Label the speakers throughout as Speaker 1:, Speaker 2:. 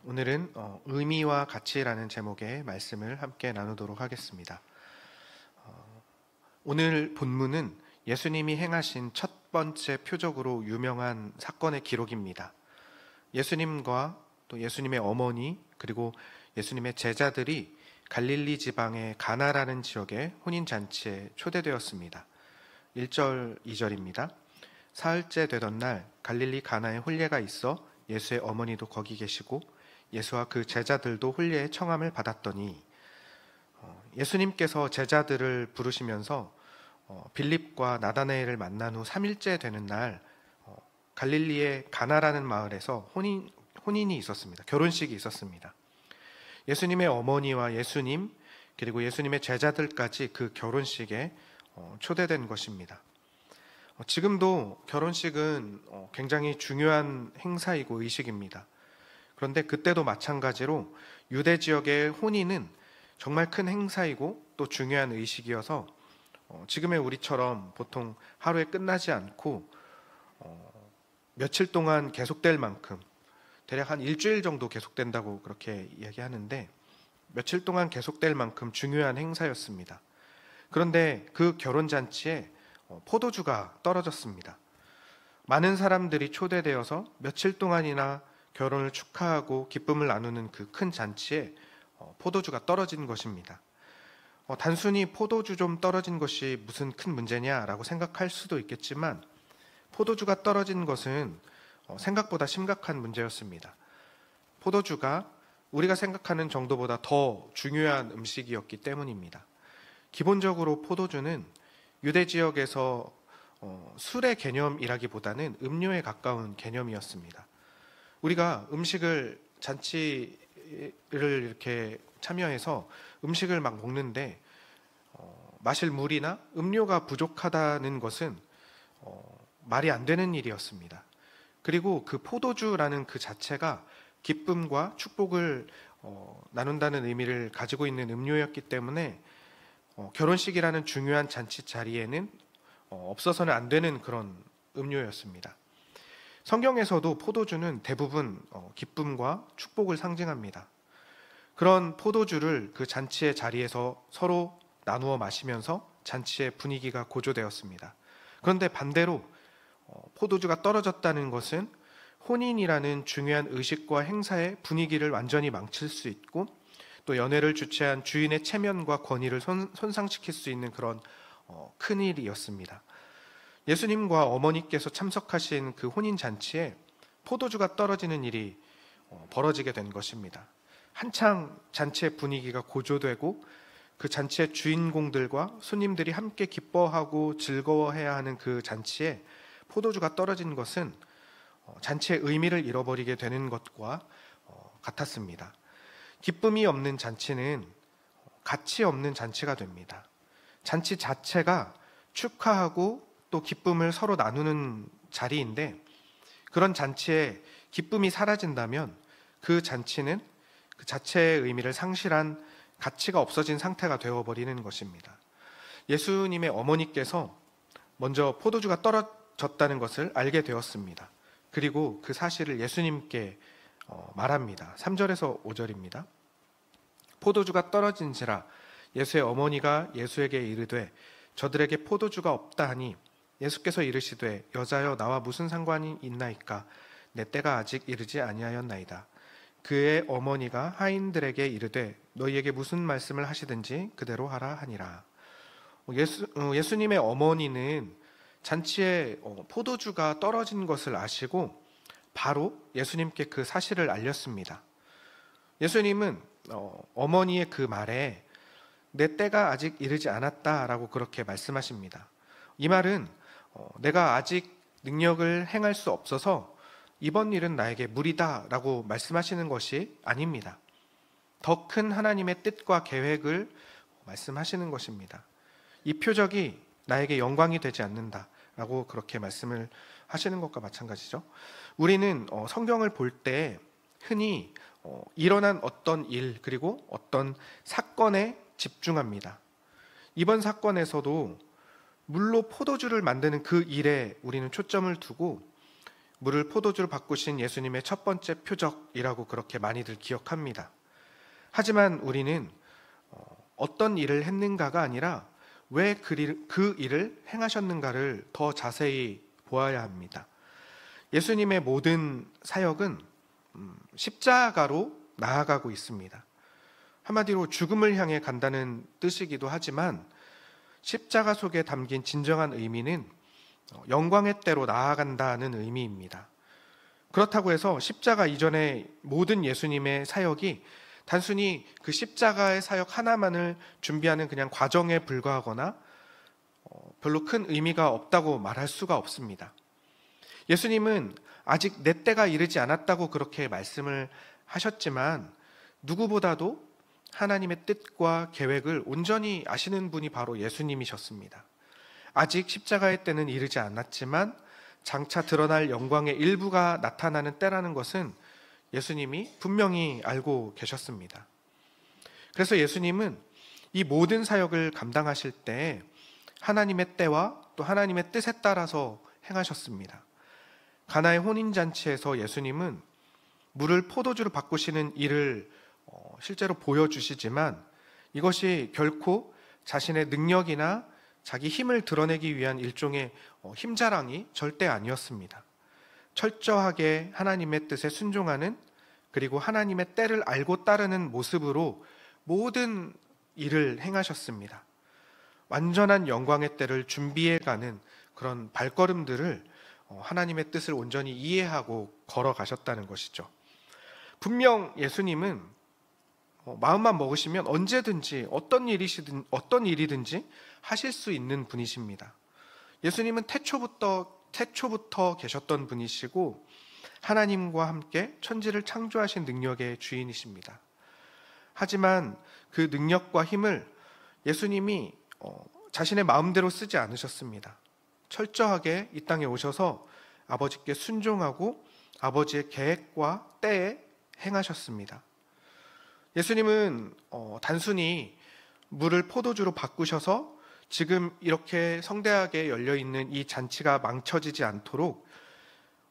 Speaker 1: 오늘은 의미와 가치라는 제목의 말씀을 함께 나누도록 하겠습니다. 오늘 본문은 예수님이 행하신 첫 번째 표적으로 유명한 사건의 기록입니다. 예수님과 또 예수님의 어머니 그리고 예수님의 제자들이 갈릴리 지방의 가나라는 지역의 혼인잔치에 초대되었습니다. 1절, 2절입니다. 사흘째 되던 날 갈릴리 가나에 혼례가 있어 예수의 어머니도 거기 계시고 예수와 그 제자들도 혼례의 청함을 받았더니 예수님께서 제자들을 부르시면서 빌립과 나다나엘을 만난 후 3일째 되는 날 갈릴리의 가나라는 마을에서 혼인이 있었습니다. 결혼식이 있었습니다. 예수님의 어머니와 예수님 그리고 예수님의 제자들까지 그 결혼식에 초대된 것입니다. 지금도 결혼식은 굉장히 중요한 행사이고 의식입니다. 그런데 그때도 마찬가지로 유대 지역의 혼인은 정말 큰 행사이고 또 중요한 의식이어서 지금의 우리처럼 보통 하루에 끝나지 않고 며칠 동안 계속될 만큼 대략 한 일주일 정도 계속된다고 그렇게 이야기하는데 며칠 동안 계속될 만큼 중요한 행사였습니다. 그런데 그 결혼잔치에 포도주가 떨어졌습니다. 많은 사람들이 초대되어서 며칠 동안이나 결혼을 축하하고 기쁨을 나누는 그 큰 잔치에 포도주가 떨어진 것입니다. 단순히 포도주 좀 떨어진 것이 무슨 큰 문제냐라고 생각할 수도 있겠지만 포도주가 떨어진 것은 생각보다 심각한 문제였습니다. 포도주가 우리가 생각하는 정도보다 더 중요한 음식이었기 때문입니다. 기본적으로 포도주는 유대 지역에서 술의 개념이라기보다는 음료에 가까운 개념이었습니다. 우리가 음식을 잔치를 이렇게 참여해서 음식을 막 먹는데 마실 물이나 음료가 부족하다는 것은 말이 안 되는 일이었습니다. 그리고 그 포도주라는 그 자체가 기쁨과 축복을 나눈다는 의미를 가지고 있는 음료였기 때문에 결혼식이라는 중요한 잔치 자리에는 없어서는 안 되는 그런 음료였습니다. 성경에서도 포도주는 대부분 기쁨과 축복을 상징합니다. 그런 포도주를 그 잔치의 자리에서 서로 나누어 마시면서 잔치의 분위기가 고조되었습니다. 그런데 반대로 포도주가 떨어졌다는 것은 혼인이라는 중요한 의식과 행사의 분위기를 완전히 망칠 수 있고 또 연애를 주최한 주인의 체면과 권위를 손상시킬 수 있는 그런 큰일이었습니다. 예수님과 어머니께서 참석하신 그 혼인잔치에 포도주가 떨어지는 일이 벌어지게 된 것입니다. 한창 잔치의 분위기가 고조되고 그 잔치의 주인공들과 손님들이 함께 기뻐하고 즐거워해야 하는 그 잔치에 포도주가 떨어진 것은 잔치의 의미를 잃어버리게 되는 것과 같았습니다. 기쁨이 없는 잔치는 가치 없는 잔치가 됩니다. 잔치 자체가 축하하고 또 기쁨을 서로 나누는 자리인데 그런 잔치에 기쁨이 사라진다면 그 잔치는 그 자체의 의미를 상실한 가치가 없어진 상태가 되어버리는 것입니다. 예수님의 어머니께서 먼저 포도주가 떨어졌다는 것을 알게 되었습니다. 그리고 그 사실을 예수님께 말합니다. 3절에서 5절입니다. 포도주가 떨어진지라 예수의 어머니가 예수에게 이르되 저들에게 포도주가 없다 하니 예수께서 이르시되 여자여 나와 무슨 상관이 있나이까 내 때가 아직 이르지 아니하였나이다. 그의 어머니가 하인들에게 이르되 너희에게 무슨 말씀을 하시든지 그대로 하라 하니라. 예수님의 어머니는 잔치에 포도주가 떨어진 것을 아시고 바로 예수님께 그 사실을 알렸습니다. 예수님은 어머니의 그 말에 내 때가 아직 이르지 않았다라고 그렇게 말씀하십니다. 이 말은 내가 아직 능력을 행할 수 없어서 이번 일은 나에게 무리다라고 말씀하시는 것이 아닙니다. 더 큰 하나님의 뜻과 계획을 말씀하시는 것입니다. 이 표적이 나에게 영광이 되지 않는다라고 그렇게 말씀을 하시는 것과 마찬가지죠. 우리는 성경을 볼 때 흔히 일어난 어떤 일 그리고 어떤 사건에 집중합니다. 이번 사건에서도 물로 포도주를 만드는 그 일에 우리는 초점을 두고 물을 포도주로 바꾸신 예수님의 첫 번째 표적이라고 그렇게 많이들 기억합니다. 하지만 우리는 어떤 일을 했는가가 아니라 왜 그 일을 행하셨는가를 더 자세히 보아야 합니다. 예수님의 모든 사역은 십자가로 나아가고 있습니다. 한마디로 죽음을 향해 간다는 뜻이기도 하지만 십자가 속에 담긴 진정한 의미는 영광의 때로 나아간다는 의미입니다. 그렇다고 해서 십자가 이전의 모든 예수님의 사역이 단순히 그 십자가의 사역 하나만을 준비하는 그냥 과정에 불과하거나 별로 큰 의미가 없다고 말할 수가 없습니다. 예수님은 아직 내 때가 이르지 않았다고 그렇게 말씀을 하셨지만 누구보다도 하나님의 뜻과 계획을 온전히 아시는 분이 바로 예수님이셨습니다. 아직 십자가의 때는 이르지 않았지만 장차 드러날 영광의 일부가 나타나는 때라는 것은 예수님이 분명히 알고 계셨습니다. 그래서 예수님은 이 모든 사역을 감당하실 때 하나님의 때와 또 하나님의 뜻에 따라서 행하셨습니다. 가나의 혼인잔치에서 예수님은 물을 포도주로 바꾸시는 일을 실제로 보여주시지만 이것이 결코 자신의 능력이나 자기 힘을 드러내기 위한 일종의 힘자랑이 절대 아니었습니다. 철저하게 하나님의 뜻에 순종하는, 그리고 하나님의 때를 알고 따르는 모습으로 모든 일을 행하셨습니다. 완전한 영광의 때를 준비해가는 그런 발걸음들을 하나님의 뜻을 온전히 이해하고 걸어가셨다는 것이죠. 분명 예수님은 마음만 먹으시면 언제든지 어떤 일이든지 하실 수 있는 분이십니다. 예수님은 태초부터 계셨던 분이시고 하나님과 함께 천지를 창조하신 능력의 주인이십니다. 하지만 그 능력과 힘을 예수님이 자신의 마음대로 쓰지 않으셨습니다. 철저하게 이 땅에 오셔서 아버지께 순종하고 아버지의 계획과 때에 행하셨습니다. 예수님은 단순히 물을 포도주로 바꾸셔서 지금 이렇게 성대하게 열려있는 이 잔치가 망쳐지지 않도록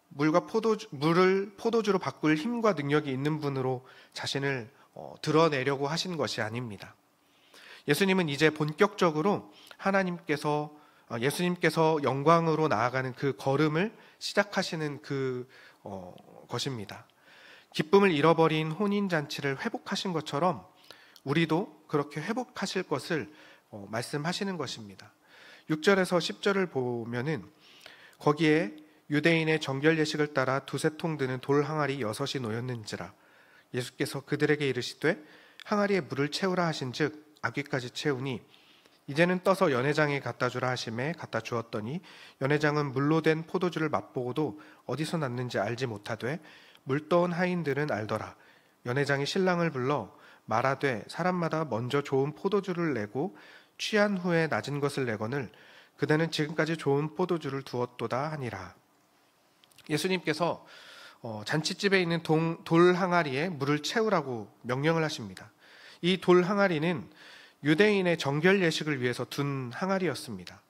Speaker 1: 물을 포도주로 바꿀 힘과 능력이 있는 분으로 자신을 드러내려고 하신 것이 아닙니다. 예수님은 이제 본격적으로 예수님께서 영광으로 나아가는 그 걸음을 시작하시는 것입니다. 기쁨을 잃어버린 혼인잔치를 회복하신 것처럼 우리도 그렇게 회복하실 것을 말씀하시는 것입니다. 6절에서 10절을 보면은 거기에 유대인의 정결 예식을 따라 두세 통 드는 돌 항아리 6이 놓였는지라 예수께서 그들에게 이르시되 항아리에 물을 채우라 하신즉 아귀까지 채우니 이제는 떠서 연회장에 갖다 주라 하심에 갖다 주었더니 연회장은 물로 된 포도주를 맛보고도 어디서 났는지 알지 못하되 물 떠온 하인들은 알더라. 연회장이 신랑을 불러 말하되 사람마다 먼저 좋은 포도주를 내고 취한 후에 낮은 것을 내거늘 그대는 지금까지 좋은 포도주를 두었도다 하니라. 예수님께서 잔치집에 있는 돌 항아리에 물을 채우라고 명령을 하십니다. 이 돌 항아리는 유대인의 정결 예식을 위해서 둔 항아리였습니다.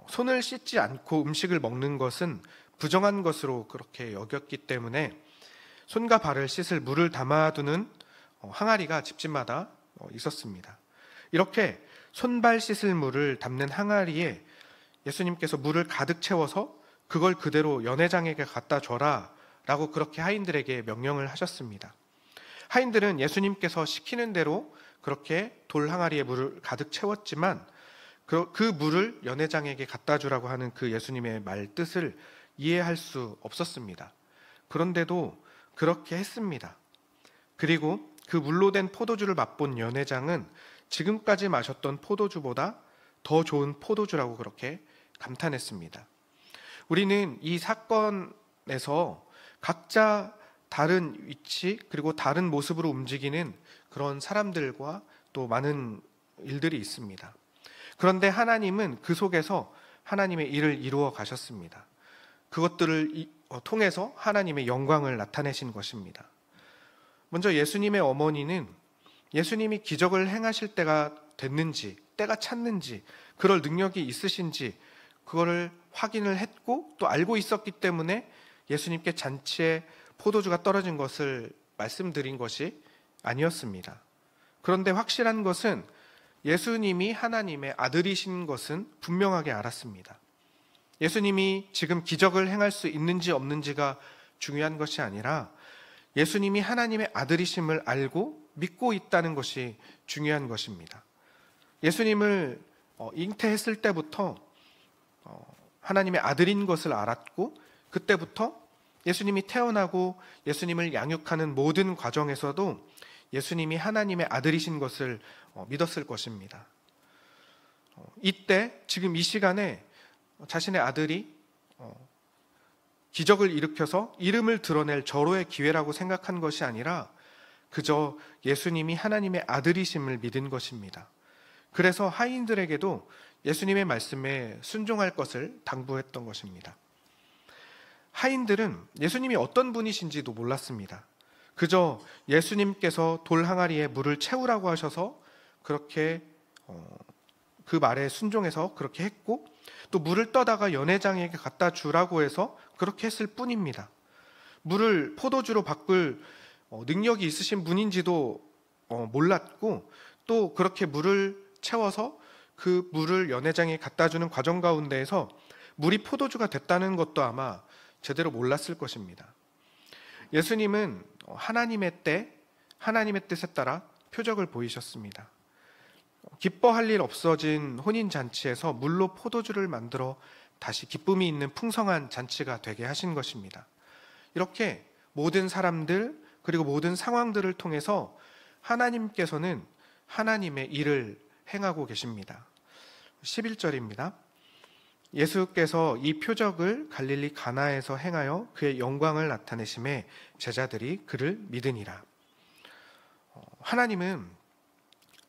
Speaker 1: 손을 씻지 않고 음식을 먹는 것은 부정한 것으로 그렇게 여겼기 때문에 손과 발을 씻을 물을 담아두는 항아리가 집집마다 있었습니다. 이렇게 손발 씻을 물을 담는 항아리에 예수님께서 물을 가득 채워서 그걸 그대로 연회장에게 갖다 줘라 라고 그렇게 하인들에게 명령을 하셨습니다. 하인들은 예수님께서 시키는 대로 그렇게 돌 항아리에 물을 가득 채웠지만 그 물을 연회장에게 갖다 주라고 하는 그 예수님의 말 뜻을 이해할 수 없었습니다. 그런데도 그렇게 했습니다. 그리고 그 물로 된 포도주를 맛본 연회장은 지금까지 마셨던 포도주보다 더 좋은 포도주라고 그렇게 감탄했습니다. 우리는 이 사건에서 각자 다른 위치 그리고 다른 모습으로 움직이는 그런 사람들과 또 많은 일들이 있습니다. 그런데 하나님은 그 속에서 하나님의 일을 이루어 가셨습니다. 그것들을 통해서 하나님의 영광을 나타내신 것입니다. 먼저 예수님의 어머니는 예수님이 기적을 행하실 때가 됐는지, 때가 찼는지, 그럴 능력이 있으신지 그거를 확인을 했고 또 알고 있었기 때문에 예수님께 잔치에 포도주가 떨어진 것을 말씀드린 것이 아니었습니다. 그런데 확실한 것은 예수님이 하나님의 아들이신 것은 분명하게 알았습니다. 예수님이 지금 기적을 행할 수 있는지 없는지가 중요한 것이 아니라 예수님이 하나님의 아들이심을 알고 믿고 있다는 것이 중요한 것입니다. 예수님을 잉태했을 때부터 하나님의 아들인 것을 알았고, 그때부터 예수님이 태어나고 예수님을 양육하는 모든 과정에서도 예수님이 하나님의 아들이신 것을 믿었을 것입니다. 이때 지금 이 시간에 자신의 아들이 기적을 일으켜서 이름을 드러낼 절호의 기회라고 생각한 것이 아니라 그저 예수님이 하나님의 아들이심을 믿은 것입니다. 그래서 하인들에게도 예수님의 말씀에 순종할 것을 당부했던 것입니다. 하인들은 예수님이 어떤 분이신지도 몰랐습니다. 그저 예수님께서 돌 항아리에 물을 채우라고 하셔서 그렇게 그 말에 순종해서 그렇게 했고, 또 물을 떠다가 연회장에게 갖다 주라고 해서 그렇게 했을 뿐입니다. 물을 포도주로 바꿀 능력이 있으신 분인지도 몰랐고, 또 그렇게 물을 채워서 그 물을 연회장에 갖다 주는 과정 가운데에서 물이 포도주가 됐다는 것도 아마 제대로 몰랐을 것입니다. 예수님은 하나님의 때, 하나님의 뜻에 따라 표적을 보이셨습니다. 기뻐할 일 없어진 혼인잔치에서 물로 포도주를 만들어 다시 기쁨이 있는 풍성한 잔치가 되게 하신 것입니다. 이렇게 모든 사람들 그리고 모든 상황들을 통해서 하나님께서는 하나님의 일을 행하고 계십니다. 11절입니다. 예수께서 이 표적을 갈릴리 가나에서 행하여 그의 영광을 나타내심에 제자들이 그를 믿으니라. 하나님은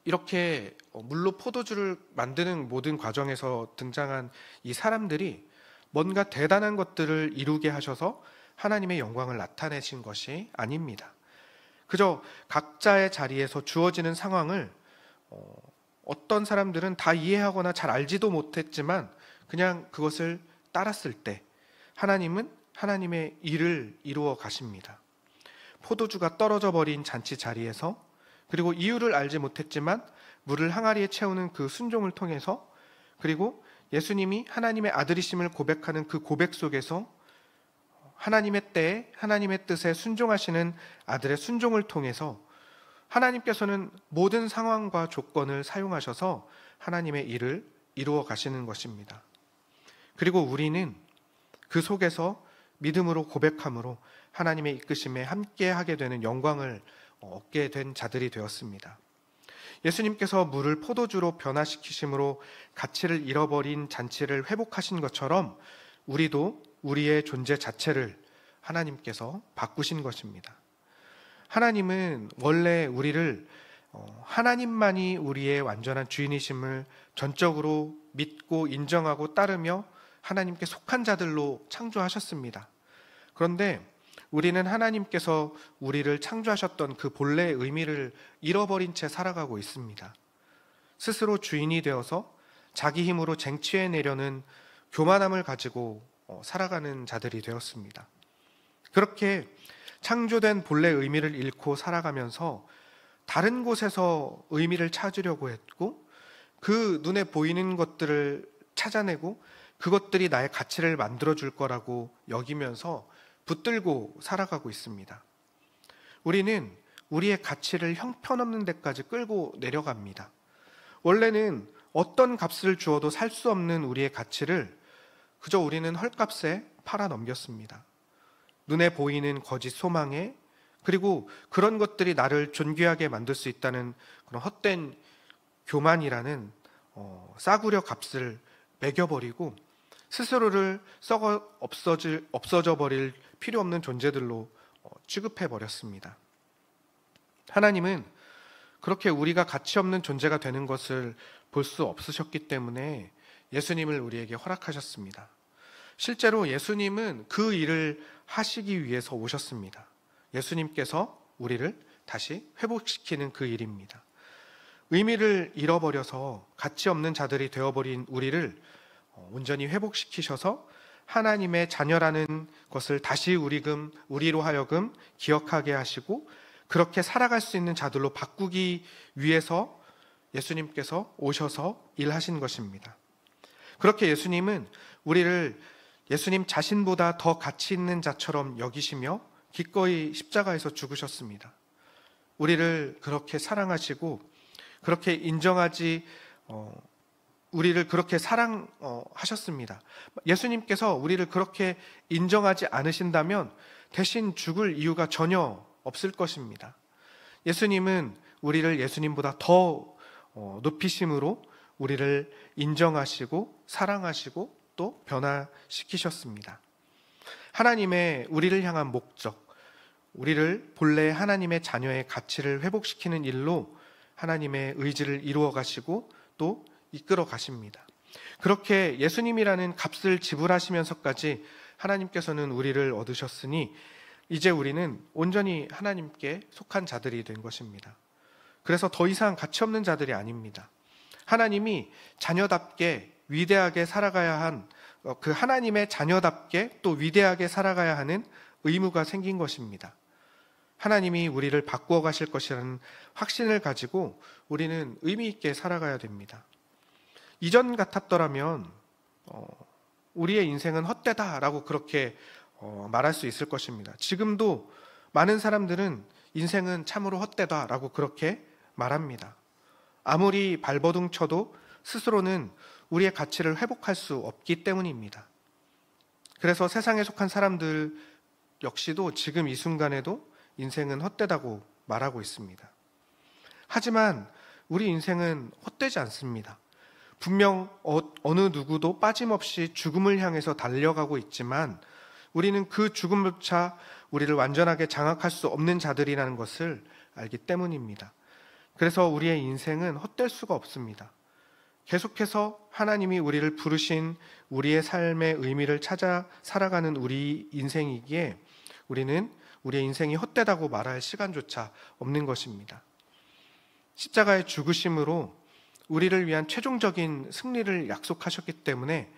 Speaker 1: 이렇게 물로 포도주를 만드는 모든 과정에서 등장한 이 사람들이 뭔가 대단한 것들을 이루게 하셔서 하나님의 영광을 나타내신 것이 아닙니다. 그저 각자의 자리에서 주어지는 상황을 어떤 사람들은 다 이해하거나 잘 알지도 못했지만 그냥 그것을 따랐을 때 하나님은 하나님의 일을 이루어 가십니다. 포도주가 떨어져 버린 잔치 자리에서, 그리고 이유를 알지 못했지만 물을 항아리에 채우는 그 순종을 통해서, 그리고 예수님이 하나님의 아들이심을 고백하는 그 고백 속에서 하나님의 때에 하나님의 뜻에 순종하시는 아들의 순종을 통해서 하나님께서는 모든 상황과 조건을 사용하셔서 하나님의 일을 이루어 가시는 것입니다. 그리고 우리는 그 속에서 믿음으로 고백함으로 하나님의 이끄심에 함께하게 되는 영광을 얻게 된 자들이 되었습니다. 예수님께서 물을 포도주로 변화시키심으로 가치를 잃어버린 잔치를 회복하신 것처럼 우리도 우리의 존재 자체를 하나님께서 바꾸신 것입니다. 하나님은 원래 우리를 하나님만이 우리의 완전한 주인이심을 전적으로 믿고 인정하고 따르며 하나님께 속한 자들로 창조하셨습니다. 그런데 우리는 하나님께서 우리를 창조하셨던 그 본래의 의미를 잃어버린 채 살아가고 있습니다. 스스로 주인이 되어서 자기 힘으로 쟁취해내려는 교만함을 가지고 살아가는 자들이 되었습니다. 그렇게 창조된 본래 의미를 잃고 살아가면서 다른 곳에서 의미를 찾으려고 했고, 그 눈에 보이는 것들을 찾아내고 그것들이 나의 가치를 만들어줄 거라고 여기면서 붙들고 살아가고 있습니다. 우리는 우리의 가치를 형편없는 데까지 끌고 내려갑니다. 원래는 어떤 값을 주어도 살 수 없는 우리의 가치를 그저 우리는 헐값에 팔아 넘겼습니다. 눈에 보이는 거짓 소망에, 그리고 그런 것들이 나를 존귀하게 만들 수 있다는 그런 헛된 교만이라는 싸구려 값을 매겨버리고 스스로를 썩어 없어져 버릴 필요 없는 존재들로 취급해 버렸습니다. 하나님은 그렇게 우리가 가치 없는 존재가 되는 것을 볼 수 없으셨기 때문에 예수님을 우리에게 허락하셨습니다. 실제로 예수님은 그 일을 하시기 위해서 오셨습니다. 예수님께서 우리를 다시 회복시키는 그 일입니다. 의미를 잃어버려서 가치 없는 자들이 되어버린 우리를 온전히 회복시키셔서 하나님의 자녀라는 것을 다시 우리로 하여금 기억하게 하시고 그렇게 살아갈 수 있는 자들로 바꾸기 위해서 예수님께서 오셔서 일하신 것입니다. 그렇게 예수님은 우리를 예수님 자신보다 더 가치 있는 자처럼 여기시며 기꺼이 십자가에서 죽으셨습니다. 우리를 그렇게 사랑하시고 그렇게 우리를 그렇게 사랑하셨습니다. 예수님께서 우리를 그렇게 인정하지 않으신다면 대신 죽을 이유가 전혀 없을 것입니다. 예수님은 우리를 예수님보다 더 높이심으로 우리를 인정하시고 사랑하시고 또 변화시키셨습니다. 하나님의 우리를 향한 목적, 우리를 본래 하나님의 자녀의 가치를 회복시키는 일로 하나님의 의지를 이루어 가시고 또 이끌어 가십니다. 그렇게 예수님이라는 값을 지불하시면서까지 하나님께서는 우리를 얻으셨으니 이제 우리는 온전히 하나님께 속한 자들이 된 것입니다. 그래서 더 이상 가치 없는 자들이 아닙니다. 하나님이 자녀답게 위대하게 살아가야 한 그 하나님의 자녀답게 또 위대하게 살아가야 하는 의무가 생긴 것입니다. 하나님이 우리를 바꾸어 가실 것이라는 확신을 가지고 우리는 의미 있게 살아가야 됩니다. 이전 같았더라면 우리의 인생은 헛되다라고 그렇게 말할 수 있을 것입니다. 지금도 많은 사람들은 인생은 참으로 헛되다라고 그렇게 말합니다. 아무리 발버둥 쳐도 스스로는 우리의 가치를 회복할 수 없기 때문입니다. 그래서 세상에 속한 사람들 역시도 지금 이 순간에도 인생은 헛되다고 말하고 있습니다. 하지만 우리 인생은 헛되지 않습니다. 분명 어느 누구도 빠짐없이 죽음을 향해서 달려가고 있지만 우리는 그 죽음조차 우리를 완전하게 장악할 수 없는 자들이라는 것을 알기 때문입니다. 그래서 우리의 인생은 헛될 수가 없습니다. 계속해서 하나님이 우리를 부르신 우리의 삶의 의미를 찾아 살아가는 우리 인생이기에 우리는 우리의 인생이 헛되다고 말할 시간조차 없는 것입니다. 십자가의 죽으심으로 우리를 위한 최종적인 승리를 약속하셨기 때문에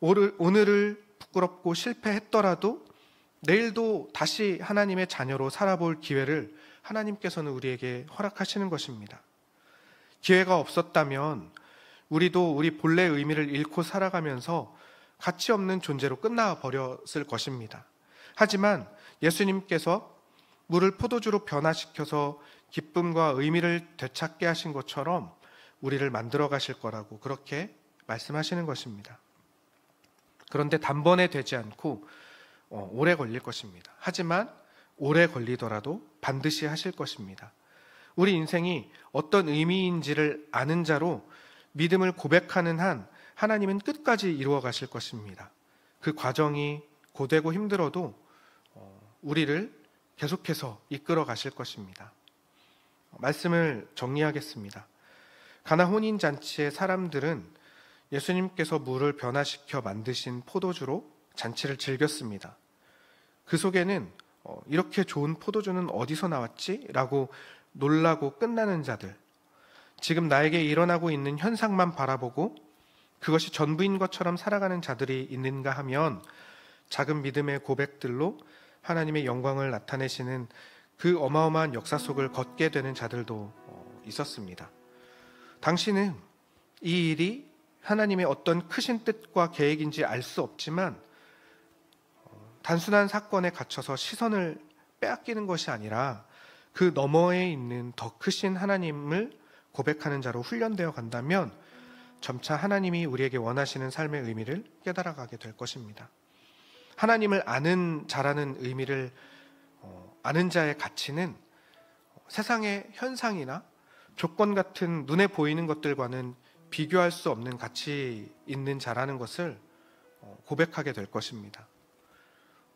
Speaker 1: 오늘을 부끄럽고 실패했더라도 내일도 다시 하나님의 자녀로 살아볼 기회를 하나님께서는 우리에게 허락하시는 것입니다. 기회가 없었다면 우리도 우리 본래의 의미를 잃고 살아가면서 가치 없는 존재로 끝나버렸을 것입니다. 하지만 예수님께서 물을 포도주로 변화시켜서 기쁨과 의미를 되찾게 하신 것처럼 우리를 만들어 가실 거라고 그렇게 말씀하시는 것입니다. 그런데 단번에 되지 않고 오래 걸릴 것입니다. 하지만 오래 걸리더라도 반드시 하실 것입니다. 우리 인생이 어떤 의미인지를 아는 자로 믿음을 고백하는 한 하나님은 끝까지 이루어 가실 것입니다. 그 과정이 고되고 힘들어도 우리를 계속해서 이끌어 가실 것입니다. 말씀을 정리하겠습니다. 가나 혼인잔치의 사람들은 예수님께서 물을 변화시켜 만드신 포도주로 잔치를 즐겼습니다. 그 속에는 이렇게 좋은 포도주는 어디서 나왔지? 라고 놀라고 끝나는 자들, 지금 나에게 일어나고 있는 현상만 바라보고 그것이 전부인 것처럼 살아가는 자들이 있는가 하면 작은 믿음의 고백들로 하나님의 영광을 나타내시는 그 어마어마한 역사 속을 걷게 되는 자들도 있었습니다. 당신은 이 일이 하나님의 어떤 크신 뜻과 계획인지 알 수 없지만 단순한 사건에 갇혀서 시선을 빼앗기는 것이 아니라 그 너머에 있는 더 크신 하나님을 고백하는 자로 훈련되어 간다면 점차 하나님이 우리에게 원하시는 삶의 의미를 깨달아가게 될 것입니다. 하나님을 아는 자라는 의미를 아는 자의 가치는 세상의 현상이나 조건 같은 눈에 보이는 것들과는 비교할 수 없는 가치 있는 자라는 것을 고백하게 될 것입니다.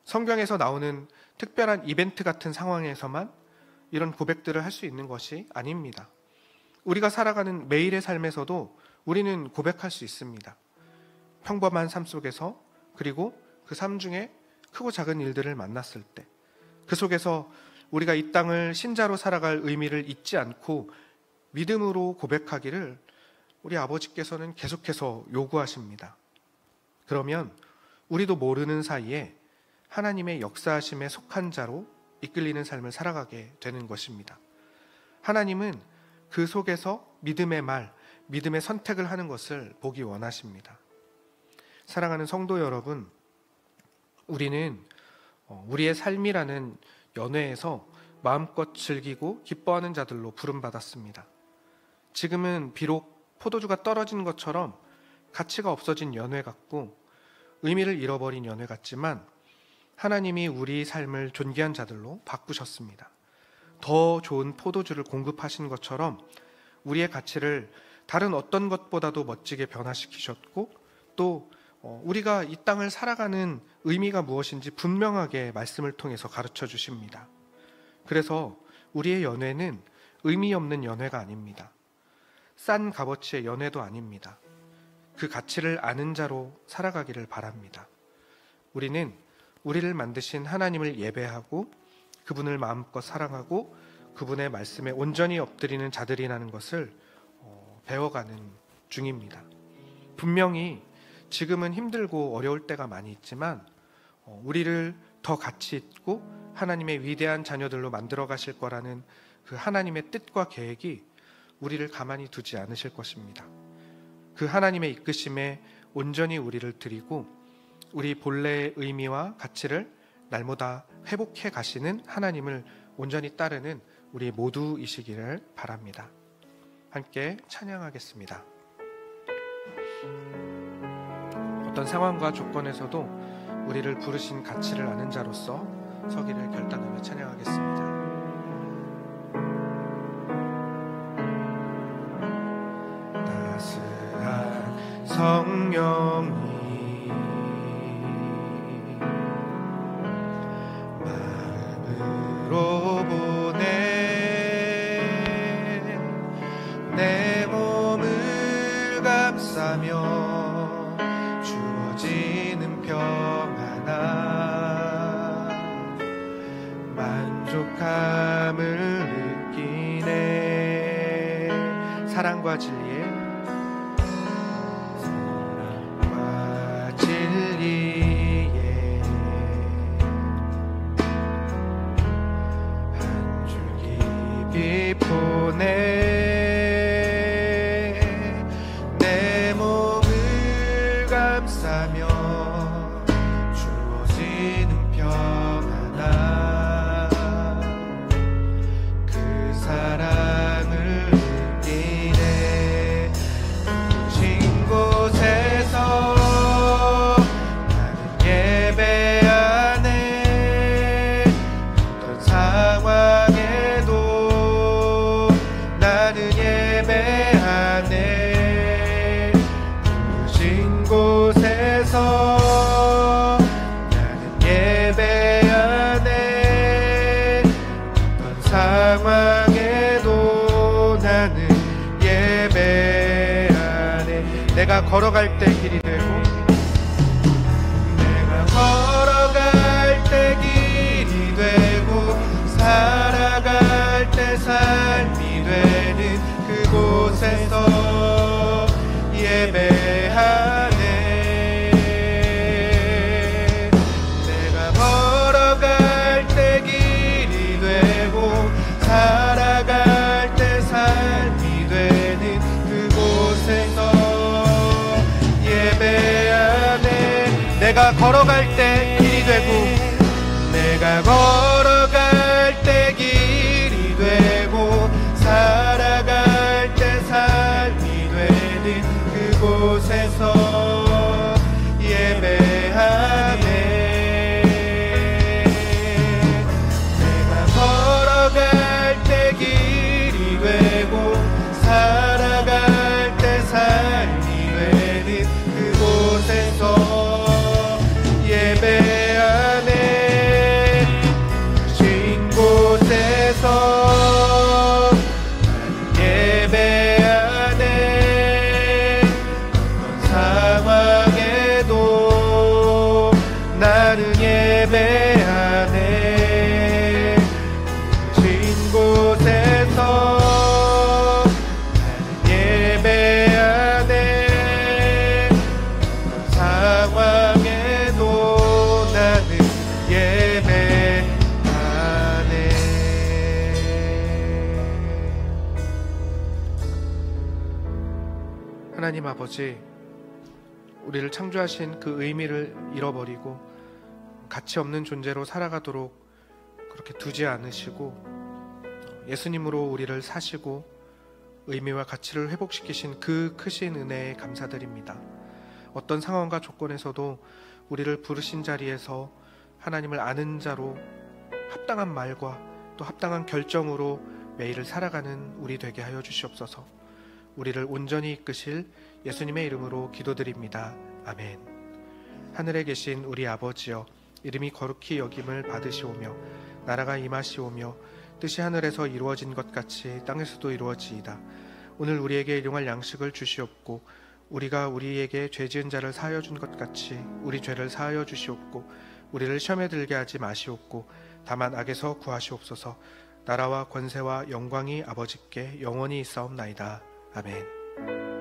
Speaker 1: 성경에서 나오는 특별한 이벤트 같은 상황에서만 이런 고백들을 할 수 있는 것이 아닙니다. 우리가 살아가는 매일의 삶에서도 우리는 고백할 수 있습니다. 평범한 삶 속에서, 그리고 그 삶 중에 크고 작은 일들을 만났을 때, 그 속에서 우리가 이 땅을 신자로 살아갈 의미를 잊지 않고 믿음으로 고백하기를 우리 아버지께서는 계속해서 요구하십니다. 그러면 우리도 모르는 사이에 하나님의 역사하심에 속한 자로 이끌리는 삶을 살아가게 되는 것입니다. 하나님은 그 속에서 믿음의 말, 믿음의 선택을 하는 것을 보기 원하십니다. 사랑하는 성도 여러분, 우리는 우리의 삶이라는 연회에서 마음껏 즐기고 기뻐하는 자들로 부름받았습니다. 지금은 비록 포도주가 떨어진 것처럼 가치가 없어진 연회 같고 의미를 잃어버린 연회 같지만 하나님이 우리 삶을 존귀한 자들로 바꾸셨습니다. 더 좋은 포도주를 공급하신 것처럼 우리의 가치를 다른 어떤 것보다도 멋지게 변화시키셨고 또 우리가 이 땅을 살아가는 의미가 무엇인지 분명하게 말씀을 통해서 가르쳐 주십니다. 그래서 우리의 연회는 의미 없는 연회가 아닙니다. 싼 값어치의 연회도 아닙니다. 그 가치를 아는 자로 살아가기를 바랍니다. 우리는 우리를 만드신 하나님을 예배하고 그분을 마음껏 사랑하고 그분의 말씀에 온전히 엎드리는 자들이라는 것을 배워가는 중입니다. 분명히 지금은 힘들고 어려울 때가 많이 있지만 우리를 더 가치 있고 하나님의 위대한 자녀들로 만들어 가실 거라는 그 하나님의 뜻과 계획이 우리를 가만히 두지 않으실 것입니다. 그 하나님의 이끄심에 온전히 우리를 드리고 우리 본래의 의미와 가치를 날마다 회복해 가시는 하나님을 온전히 따르는 우리 모두이시기를 바랍니다. 함께 찬양하겠습니다. 어떤 상황과 조건에서도 우리를 부르신 가치를 아는 자로서 서기를 결단하며 찬양하겠습니다. 따스한 성령이 마음으로 보내 내 몸을 감싸며 주어지는 평안함 만족함을 느끼네. 사랑과 진리에 한 줄 깊이 보내 내 몸을 감싸며 주어지는 평안함 그 사랑을 느끼네. 부신 곳에서 나는 예배하네. 어떤 상황에도 나는 예배하네. 부신 곳에서 나는 예배하네. 어떤 상황에도 나는 예배하네. 내가 걸어갈 때 길이 되고 내가 걸어갈 때 길이 되고 살아갈 때 삶이 되는 그곳에서 예배하네. 내가 걸어갈 때 길이 되고 살아갈 때 삶이 되는 그곳에서 예배하네. 내가 걸어갈 때 길이 되고 내가 걸어갈 때 길이 되고 살아갈 때 삶이 되는 그곳에서 예배하네. 내가 걸어갈 때 길이 되고 살아갈 때 삶이 되는 그곳에서 예배하네. 하나님 아버지, 우리를 창조하신 그 의미를 잃어버리고 가치 없는 존재로 살아가도록 그렇게 두지 않으시고 예수님으로 우리를 사시고 의미와 가치를 회복시키신 그 크신 은혜에 감사드립니다. 어떤 상황과 조건에서도 우리를 부르신 자리에서 하나님을 아는 자로 합당한 말과 또 합당한 결정으로 매일을 살아가는 우리 되게 하여 주시옵소서. 우리를 온전히 이끄실 예수님의 이름으로 기도드립니다. 아멘. 하늘에 계신 우리 아버지여, 이름이 거룩히 여김을 받으시오며 나라가 임하시오며 뜻이 하늘에서 이루어진 것 같이 땅에서도 이루어지이다. 오늘 우리에게 일용할 양식을 주시옵고 우리가 우리에게 죄 지은 자를 사하여 준 것 같이 우리 죄를 사하여 주시옵고 우리를 시험에 들게 하지 마시옵고 다만 악에서 구하시옵소서. 나라와 권세와 영광이 아버지께 영원히 있사옵나이다. 아멘.